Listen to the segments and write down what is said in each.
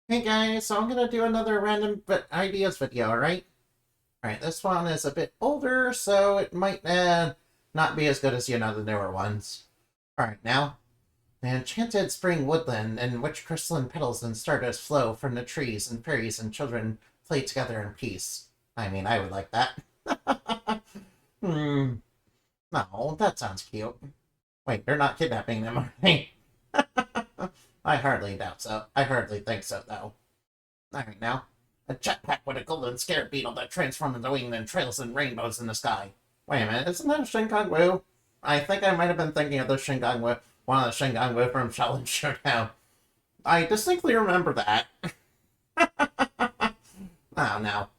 Hey guys, so I'm gonna do another random but ideas video, alright? Alright, this one is a bit older, so it might not be as good as, the newer ones. Alright, now, the enchanted spring woodland in which crystalline petals and stardust flow from the trees and fairies and children play together in peace. I mean, I would like that. Hmm, no, that sounds cute. Wait, they're not kidnapping them, are they? I hardly doubt so. I hardly think so, though. Alright now. A jetpack with a golden scare beetle that transforms into wings and trails in rainbows in the sky. Wait a minute, isn't that a Shingang Wu? I think I might have been thinking of the Shingang Wu, one of the Shingang Wu from Shaolin Showdown. I distinctly remember that. Oh no.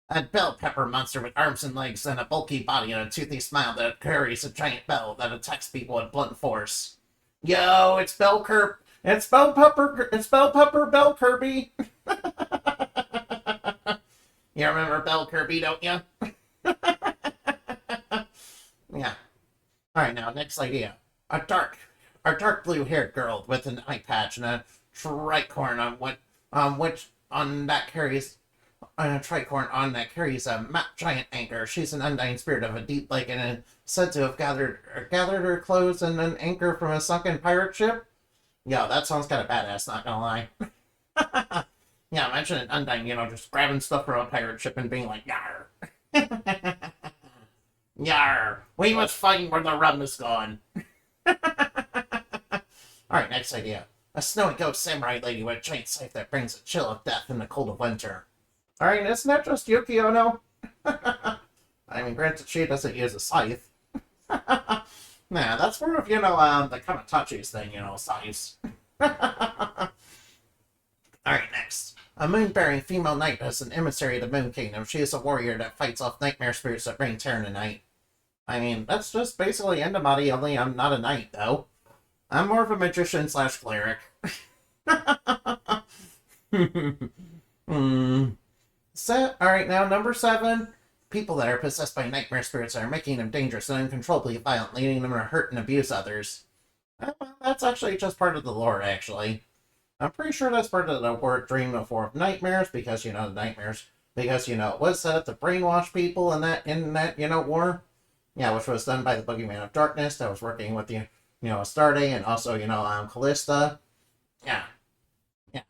A bell pepper monster with arms and legs and a bulky body and a toothy smile that carries a giant bell that attacks people with blunt force. Yo, it's Bell Kirby. It's Bell Pepper Bell Kirby. You remember Bell Kirby, don't you? Yeah. All right, now next idea. A dark, a dark blue-haired girl with an eye patch and a tricorn on that carries a tricorn on that carries a map giant anchor. She's an undying spirit of a deep lake and is said to have gathered her clothes and an anchor from a sunken pirate ship. Yo, that sounds kind of badass. Not gonna lie. Yeah, imagine an undying, just grabbing stuff from a pirate ship and being like, "Yar, yar, we must find where the rum is gone." Alright, next idea. A snowy ghost samurai lady with a giant scythe that brings a chill of death in the cold of winter. Alright, isn't that just Yuki Ono? I mean, granted, she doesn't use a scythe. Nah, that's more of, the Kamatachi's thing, scythes. Alright, next. A moon-bearing female knight is an emissary of the Moon Kingdom. She is a warrior that fights off nightmare spirits that bring terror in the night. I mean, that's just basically Endemadi, only I'm not a knight, though. I'm more of a magician slash cleric. Hmm. Alright, now number 7. People that are possessed by nightmare spirits are making them dangerous and uncontrollably violent, leading them to hurt and abuse others. Well, that's actually just part of the lore, actually. I'm pretty sure that's part of the word dream of nightmares, because, the nightmares. Because, it was set up to brainwash people in that war. Yeah, which was done by the Boogeyman of Darkness that was working with Astarte and also, Callista. Yeah. Yeah.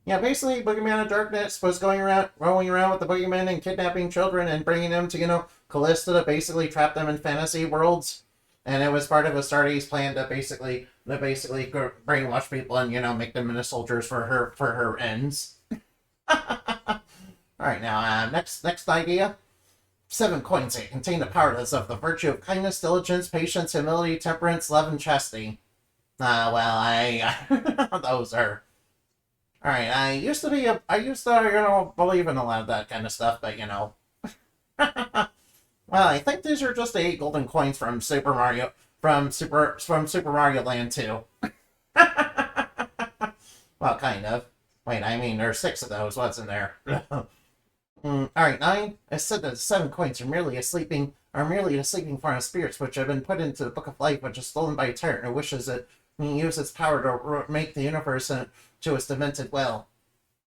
Yeah, basically, Boogeyman of Darkness was rolling around with the Boogeyman and kidnapping children and bringing them to, Callista to basically trap them in fantasy worlds. And it was part of Astarte's plan to basically brainwash people and, make them into soldiers for her ends. All right, now, next idea. 7 coins that contain the powers of the virtue of kindness, diligence, patience, humility, temperance, love, and chastity. Well, those are. Alright, I used to, believe in a lot of that kind of stuff, but, Well, I think these are just 8 golden coins from Super Mario Land 2. Well, kind of. Wait, I mean, there's 6 of those. What's in there? Alright, 9. I said that the 7 coins are merely the sleeping form of spirits which have been put into the Book of Life, which is stolen by a tyrant who wishes it and use its power to make the universe to its demented will.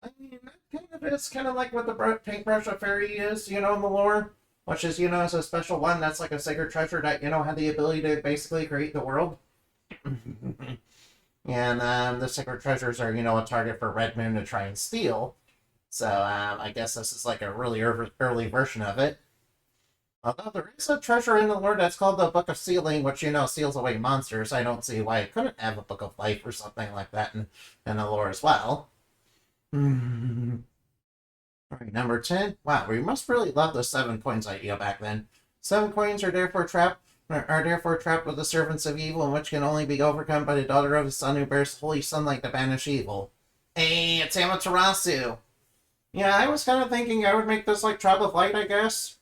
I mean, that kind of is kind of like what the paintbrush of fairy is, in the lore. Which is, is a special one that's like a sacred treasure that, had the ability to basically create the world. And the sacred treasures are, a target for Red Moon to try and steal. So I guess this is like a really early version of it. Although there is a treasure in the lore that's called the Book of Sealing, which, seals away monsters. I don't see why it couldn't have a Book of Life or something like that in the lore as well. Alright, number 10. Wow, we must really love the 7 coins idea back then. 7 coins are therefore trapped with the servants of evil, and which can only be overcome by the daughter of the sun who bears holy sunlight to banish evil. Hey, it's Amaterasu! Yeah, I was kind of thinking I would make this like Tribe of Light, I guess.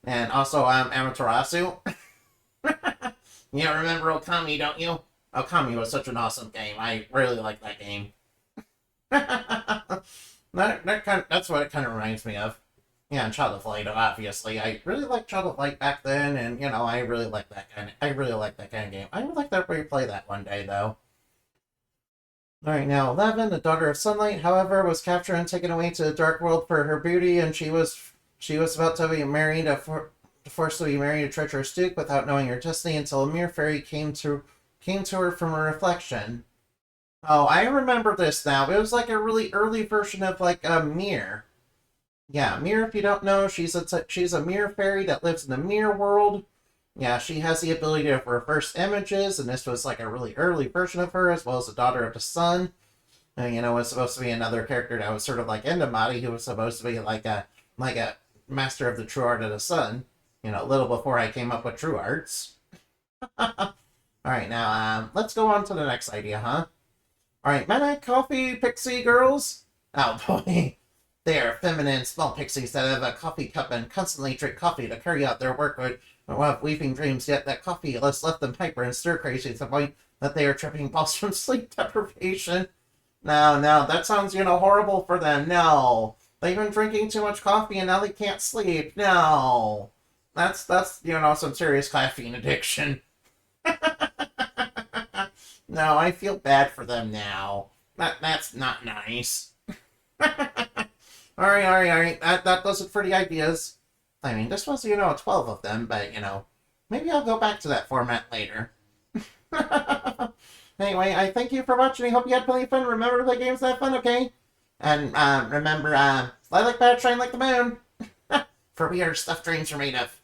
And also, Amaterasu. You remember Okami, don't you? Okami was such an awesome game. I really like that game. That's what it kind of reminds me of. Yeah, and Child of Light, obviously. I really liked Child of Light back then, and I really like that kind of game. I would like to replay that one day, though. Alright, now 11, the daughter of sunlight, however, was captured and taken away to the dark world for her beauty, and she was about to be married, forced to be married to a treacherous duke without knowing her destiny until a mere fairy came to her from a reflection. Oh, I remember this now. It was like a really early version of like a mirror. Yeah, Mirror, if you don't know, she's a mirror fairy that lives in the mirror world. Yeah, she has the ability to reverse images, and this was like a really early version of her, as well as the daughter of the sun. And, was supposed to be another character that was sort of like Endamati, who was supposed to be like a master of the true art of the sun. A little before I came up with true arts. Alright, now, let's go on to the next idea, huh? Alright, Meta Coffee Pixie Girls? Oh boy. They are feminine, small pixies that have a coffee cup and constantly drink coffee to carry out their work with weeping dreams, yet that coffee has left them hyper and stir-crazy to the point that they are tripping balls from sleep deprivation. No, that sounds, horrible for them. No. They've been drinking too much coffee and now they can't sleep. No. That's some serious caffeine addiction. No, I feel bad for them now. That's not nice. Alright. That does it for the ideas. I mean, this was, 12 of them, but, maybe I'll go back to that format later. Anyway, I thank you for watching. I hope you had plenty of fun. Remember to play games that fun, okay? And, remember, fly like birds, shine like the moon. For we are stuff dreams are made of.